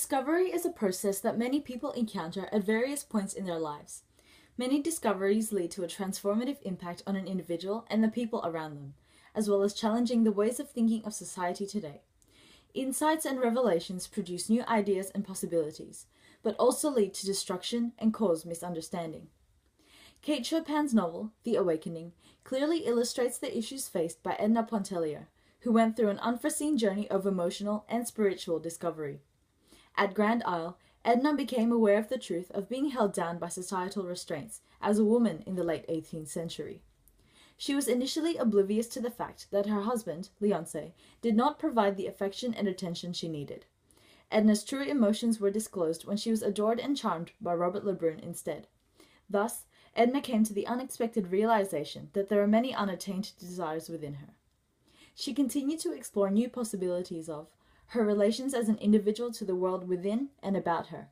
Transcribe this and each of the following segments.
Discovery is a process that many people encounter at various points in their lives. Many discoveries lead to a transformative impact on an individual and the people around them, as well as challenging the ways of thinking of society today. Insights and revelations produce new ideas and possibilities, but also lead to destruction and cause misunderstanding. Kate Chopin's novel, The Awakening, clearly illustrates the issues faced by Edna Pontellier, who went through an unforeseen journey of emotional and spiritual discovery. At Grand Isle, Edna became aware of the truth of being held down by societal restraints as a woman in the late 18th century. She was initially oblivious to the fact that her husband, Leonce, did not provide the affection and attention she needed. Edna's true emotions were disclosed when she was adored and charmed by Robert Lebrun instead. Thus, Edna came to the unexpected realization that there are many unattained desires within her. She continued to explore new possibilities of her relations as an individual to the world within and about her.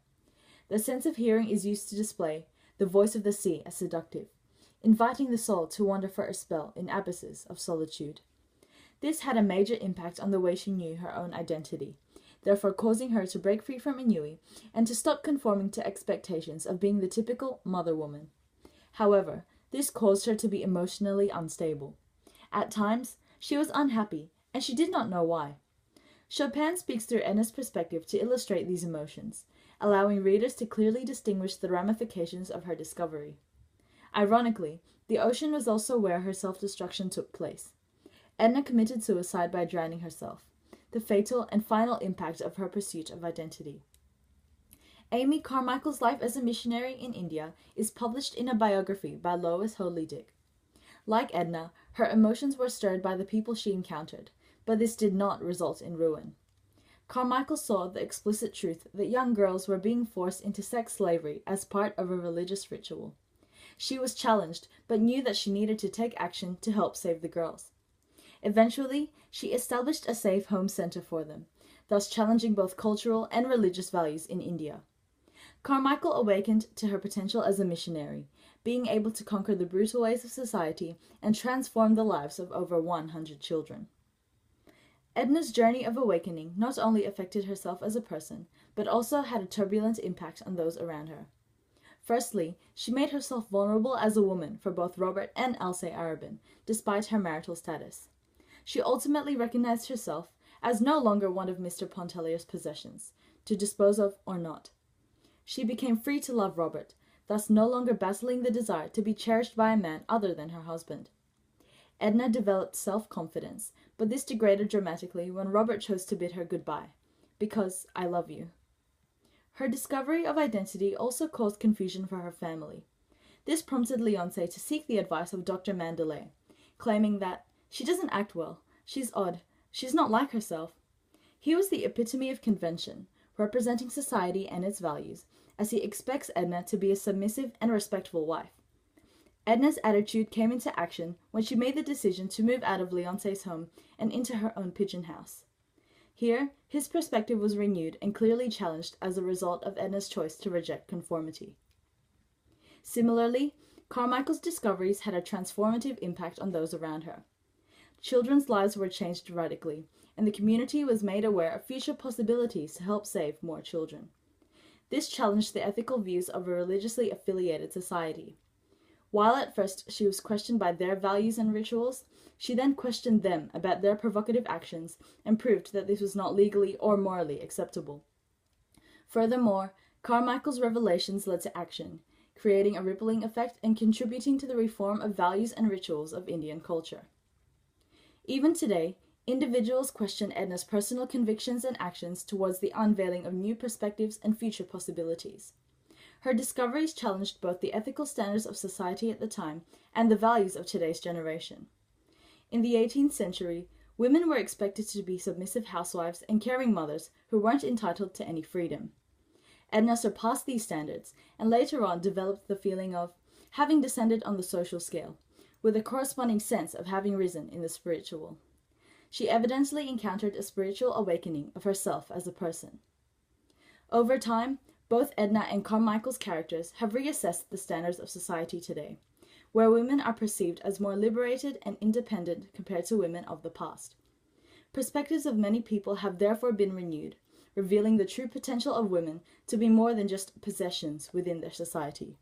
The sense of hearing is used to display the voice of the sea as seductive, inviting the soul to wander for a spell in abysses of solitude. This had a major impact on the way she knew her own identity, therefore causing her to break free from ennui and to stop conforming to expectations of being the typical mother woman. However, this caused her to be emotionally unstable. At times, she was unhappy, and she did not know why. Chopin speaks through Edna's perspective to illustrate these emotions, allowing readers to clearly distinguish the ramifications of her discovery. Ironically, the ocean was also where her self-destruction took place. Edna committed suicide by drowning herself, the fatal and final impact of her pursuit of identity. Amy Carmichael's life as a missionary in India is published in a biography by Lois Hoadley Dick. Like Edna, her emotions were stirred by the people she encountered, but this did not result in ruin. Carmichael saw the explicit truth that young girls were being forced into sex slavery as part of a religious ritual. She was challenged, but knew that she needed to take action to help save the girls. Eventually, she established a safe home center for them, thus challenging both cultural and religious values in India. Carmichael awakened to her potential as a missionary, being able to conquer the brutal ways of society and transform the lives of over 100 children. Edna's journey of awakening not only affected herself as a person, but also had a turbulent impact on those around her. Firstly, she made herself vulnerable as a woman for both Robert and Alcée Arobin, despite her marital status. She ultimately recognized herself as no longer one of Mr. Pontellier's possessions, to dispose of or not. She became free to love Robert, thus no longer battling the desire to be cherished by a man other than her husband. Edna developed self-confidence, but this degraded dramatically when Robert chose to bid her goodbye, because I love you. Her discovery of identity also caused confusion for her family. This prompted Leonce to seek the advice of Dr. Mandelet, claiming that she doesn't act well, she's odd, she's not like herself. He was the epitome of convention, representing society and its values, as he expects Edna to be a submissive and respectful wife. Edna's attitude came into action when she made the decision to move out of Leonce's home and into her own pigeon house. Here, his perspective was renewed and clearly challenged as a result of Edna's choice to reject conformity. Similarly, Carmichael's discoveries had a transformative impact on those around her. Children's lives were changed radically, and the community was made aware of future possibilities to help save more children. This challenged the ethical views of a religiously affiliated society. While at first she was questioned by their values and rituals, she then questioned them about their provocative actions and proved that this was not legally or morally acceptable. Furthermore, Carmichael's revelations led to action, creating a rippling effect and contributing to the reform of values and rituals of Indian culture. Even today, individuals question Edna's personal convictions and actions towards the unveiling of new perspectives and future possibilities. Her discoveries challenged both the ethical standards of society at the time and the values of today's generation. In the 18th century, women were expected to be submissive housewives and caring mothers who weren't entitled to any freedom. Edna surpassed these standards and later on developed the feeling of having descended on the social scale, with a corresponding sense of having risen in the spiritual. She evidently encountered a spiritual awakening of herself as a person. Over time, both Edna and Carmichael's characters have reassessed the standards of society today, where women are perceived as more liberated and independent compared to women of the past. Perspectives of many people have therefore been renewed, revealing the true potential of women to be more than just possessions within their society.